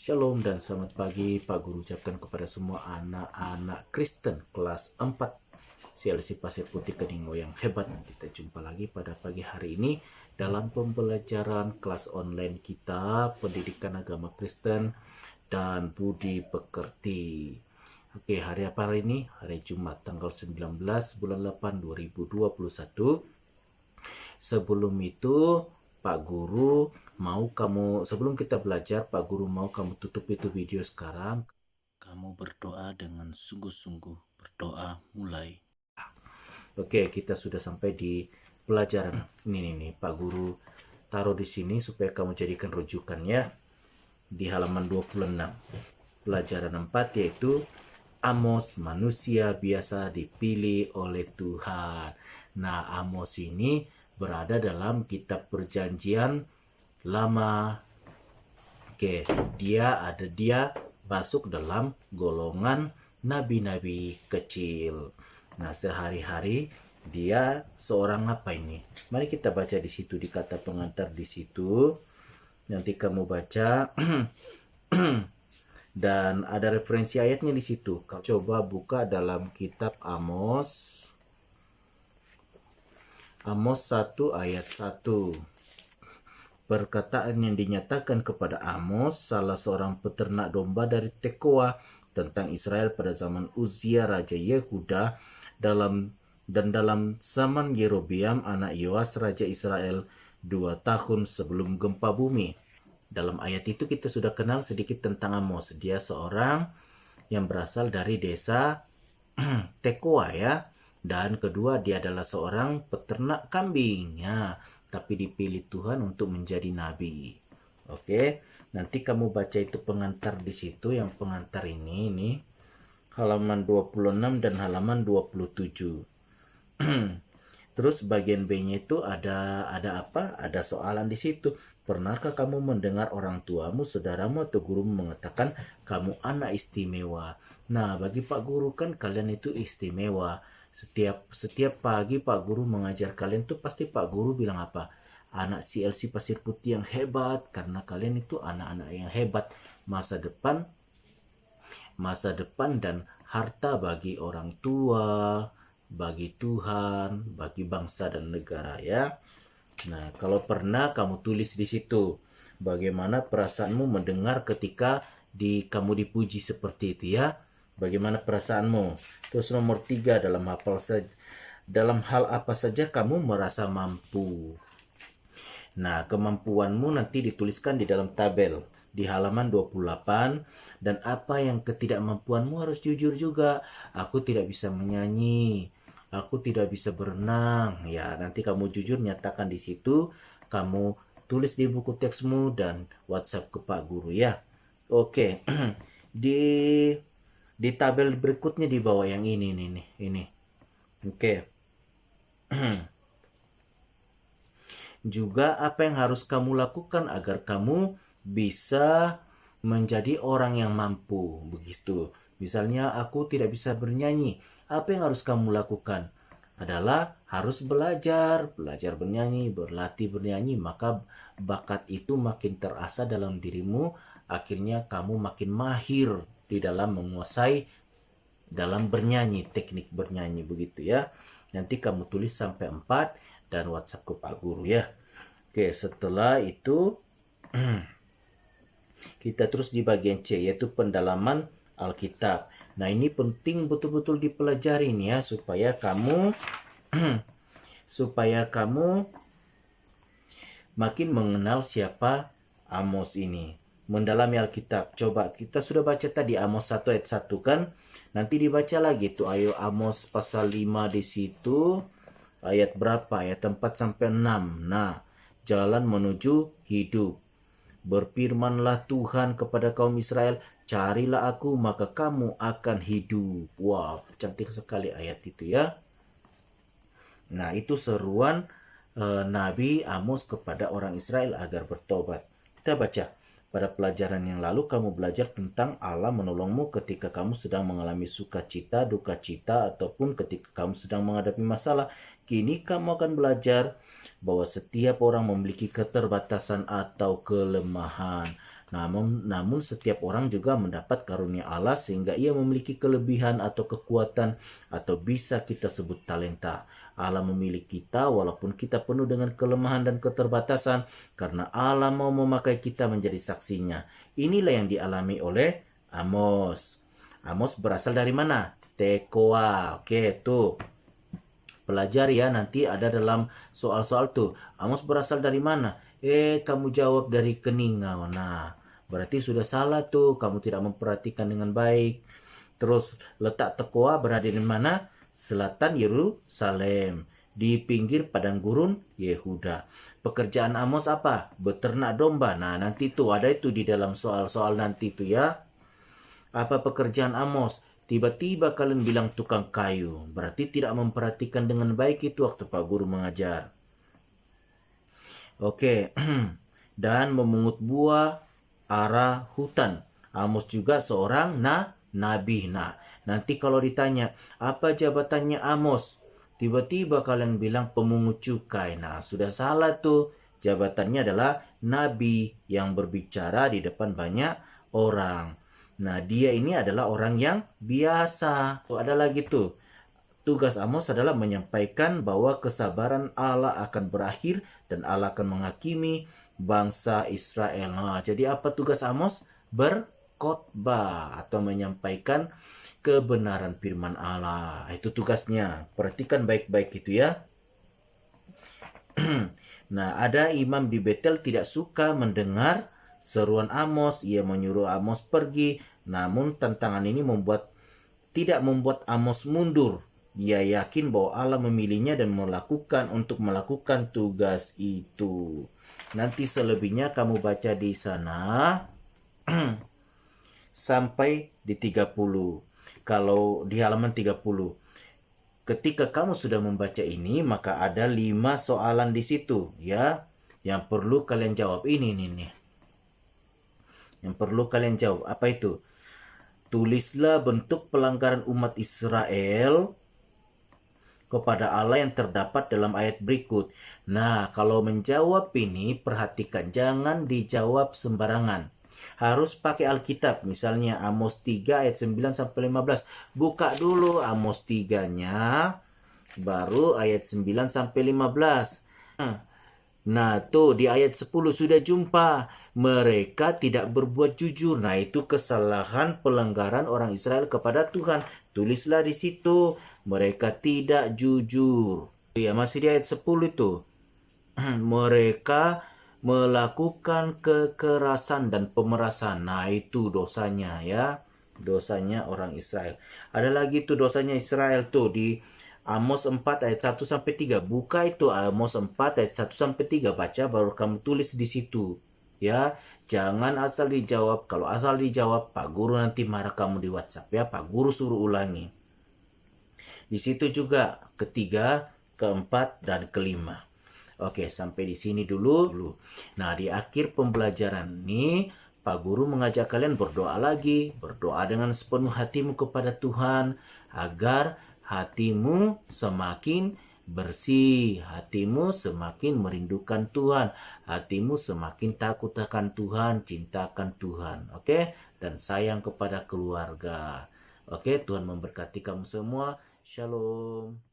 Shalom dan selamat pagi Pak Guru ucapkan kepada semua anak-anak Kristen kelas 4 CLC Pasir Putih Kedingo yang hebat. Kita jumpa lagi pada pagi hari ini dalam pembelajaran kelas online kita Pendidikan Agama Kristen dan Budi Pekerti. Oke, hari apa hari ini? Hari Jumat tanggal 19 bulan 8 2021. Sebelum itu Pak Guru sebelum kita belajar, Pak Guru mau kamu tutup itu video sekarang. Kamu berdoa dengan sungguh-sungguh, berdoa mulai. Oke, kita sudah sampai di pelajaran. Ini Pak Guru taruh di sini supaya kamu jadikan rujukan ya. Di halaman 26. Pelajaran 4 yaitu Amos, manusia biasa dipilih oleh Tuhan. Nah, Amos ini berada dalam kitab Perjanjian Lama. Oke, dia masuk dalam golongan nabi-nabi kecil. Nah, sehari-hari dia seorang apa ini? Mari kita baca di situ, di kata pengantar di situ. Nanti kamu baca dan ada referensi ayatnya di situ. Coba buka dalam kitab Amos 1 ayat 1. Perkataan yang dinyatakan kepada Amos, salah seorang peternak domba dari Tekoa, tentang Israel pada zaman Uzia Raja Yehuda dalam zaman Yerobeam anak Yoas Raja Israel 2 tahun sebelum gempa bumi. Dalam ayat itu kita sudah kenal sedikit tentang Amos. Dia seorang yang berasal dari desa Tekoa ya. Dan kedua, dia adalah seorang peternak kambing ya. Tapi dipilih Tuhan untuk menjadi nabi. Oke, nanti kamu baca itu pengantar di situ. Yang pengantar ini halaman 26 dan halaman 27. Terus bagian B-nya itu ada apa? Ada soalan di situ. Pernahkah kamu mendengar orang tuamu, saudaramu atau gurumu mengatakan kamu anak istimewa? Nah, bagi Pak Guru kan kalian itu istimewa. Setiap pagi Pak Guru mengajar kalian tuh pasti Pak Guru bilang apa? Anak CLC Pasir Putih yang hebat, karena kalian itu anak-anak yang hebat. Masa depan dan harta bagi orang tua, bagi Tuhan, bagi bangsa dan negara ya. Nah, kalau pernah kamu tulis di situ bagaimana perasaanmu mendengar ketika kamu dipuji seperti itu ya. Bagaimana perasaanmu? Terus nomor 3, dalam hal apa saja kamu merasa mampu. Nah, kemampuanmu nanti dituliskan di dalam tabel di halaman 28. Dan apa yang ketidakmampuanmu harus jujur juga. Aku tidak bisa menyanyi, aku tidak bisa berenang. Ya, nanti kamu jujur nyatakan di situ. Kamu tulis di buku teksmu dan WhatsApp ke Pak Guru ya. Oke. Di tabel berikutnya di bawah yang ini. Oke. Juga apa yang harus kamu lakukan agar kamu bisa menjadi orang yang mampu, begitu. Misalnya aku tidak bisa bernyanyi. Apa yang harus kamu lakukan? Adalah harus belajar bernyanyi, berlatih bernyanyi, maka bakat itu makin terasa dalam dirimu, akhirnya kamu makin mahir di dalam menguasai dalam bernyanyi, teknik bernyanyi begitu ya. Nanti kamu tulis sampai 4 dan WhatsApp ke Pak Guru ya. Oke, setelah itu kita terus di bagian C, yaitu pendalaman Alkitab. Nah, ini penting betul-betul dipelajari nih ya, supaya kamu makin mengenal siapa Amos ini. Mendalami Alkitab. Coba kita sudah baca tadi Amos 1 ayat 1 kan? Nanti dibaca lagi tuh. Ayo Amos pasal 5 di situ. Ayat berapa? Ayat 4 sampai 6. Nah, jalan menuju hidup. Berfirmanlah Tuhan kepada kaum Israel, carilah aku maka kamu akan hidup. Wow, cantik sekali ayat itu ya. Nah, itu seruan Nabi Amos kepada orang Israel agar bertobat. Kita baca. Pada pelajaran yang lalu kamu belajar tentang Allah menolongmu ketika kamu sedang mengalami sukacita, duka cita, ataupun ketika kamu sedang menghadapi masalah. Kini kamu akan belajar bahwa setiap orang memiliki keterbatasan atau kelemahan. Namun setiap orang juga mendapat karunia Allah sehingga ia memiliki kelebihan atau kekuatan atau bisa kita sebut talenta. Allah memilih kita walaupun kita penuh dengan kelemahan dan keterbatasan karena Allah mau memakai kita menjadi saksinya. Inilah yang dialami oleh Amos. Amos berasal dari mana? Tekoa. Oke, tuh. Pelajari ya, nanti ada dalam soal-soal tuh. Amos berasal dari mana? Kamu jawab dari Keningau. Nah, berarti sudah salah tuh. Kamu tidak memperhatikan dengan baik. Terus letak Tekoa berada di mana? Selatan Yerusalem. Di pinggir padang gurun Yehuda. Pekerjaan Amos apa? Beternak domba. Nah, nanti tuh ada itu di dalam soal-soal nanti tuh ya. Apa pekerjaan Amos? Tiba-tiba kalian bilang tukang kayu. Berarti tidak memperhatikan dengan baik itu waktu Pak Guru mengajar. Oke. Dan memungut buah arah hutan. Amos juga seorang nabi. Nah, nanti kalau ditanya, apa jabatannya Amos? Tiba-tiba kalian bilang pemungut cukai. Nah, sudah salah tuh. Jabatannya adalah nabi yang berbicara di depan banyak orang. Nah, dia ini adalah orang yang biasa. Ada lagi tuh. Tugas Amos adalah menyampaikan bahwa kesabaran Allah akan berakhir dan Allah akan menghakimi bangsa Israel. Nah, jadi apa tugas Amos? Berkhotbah atau menyampaikan kebenaran firman Allah. Itu tugasnya. Perhatikan baik-baik itu ya. Nah, ada imam di Betel tidak suka mendengar seruan Amos. Ia menyuruh Amos pergi. Namun tantangan ini tidak membuat Amos mundur. Ia yakin bahwa Allah memilihnya dan untuk melakukan tugas itu. Nanti selebihnya kamu baca di sana sampai di 30. Kalau di halaman 30. Ketika kamu sudah membaca ini, maka ada 5 soalan di situ ya. Yang perlu kalian jawab ini nih. Yang perlu kalian jawab apa itu? Tulislah bentuk pelanggaran umat Israel kepada Allah yang terdapat dalam ayat berikut. Nah, kalau menjawab ini perhatikan, jangan dijawab sembarangan. Harus pakai Alkitab, misalnya Amos 3 ayat 9 sampai 15. Buka dulu Amos 3-nya, baru ayat 9 sampai 15. Nah, tuh di ayat 10 sudah jumpa. Mereka tidak berbuat jujur. Nah, itu kesalahan pelanggaran orang Israel kepada Tuhan. Tulislah di situ. Mereka tidak jujur. Ya, masih di ayat 10 itu. Mereka melakukan kekerasan dan pemerasan. Nah, itu dosanya ya. Dosanya orang Israel. Ada lagi tuh dosanya Israel tuh di Amos 4 ayat 1 sampai 3. Buka itu Amos 4 ayat 1 sampai 3, baca baru kamu tulis di situ. Ya, jangan asal dijawab. Kalau asal dijawab, Pak Guru nanti marah kamu di WhatsApp ya. Pak Guru suruh ulangi. Di situ juga ketiga, keempat, dan kelima. Oke, sampai di sini dulu. Nah, di akhir pembelajaran ini, Pak Guru mengajak kalian berdoa lagi. Berdoa dengan sepenuh hatimu kepada Tuhan agar hatimu semakin bersih, hatimu semakin merindukan Tuhan, hatimu semakin takut akan Tuhan, cintakan Tuhan, oke? Dan sayang kepada keluarga. Oke, Tuhan memberkati kamu semua. Shalom.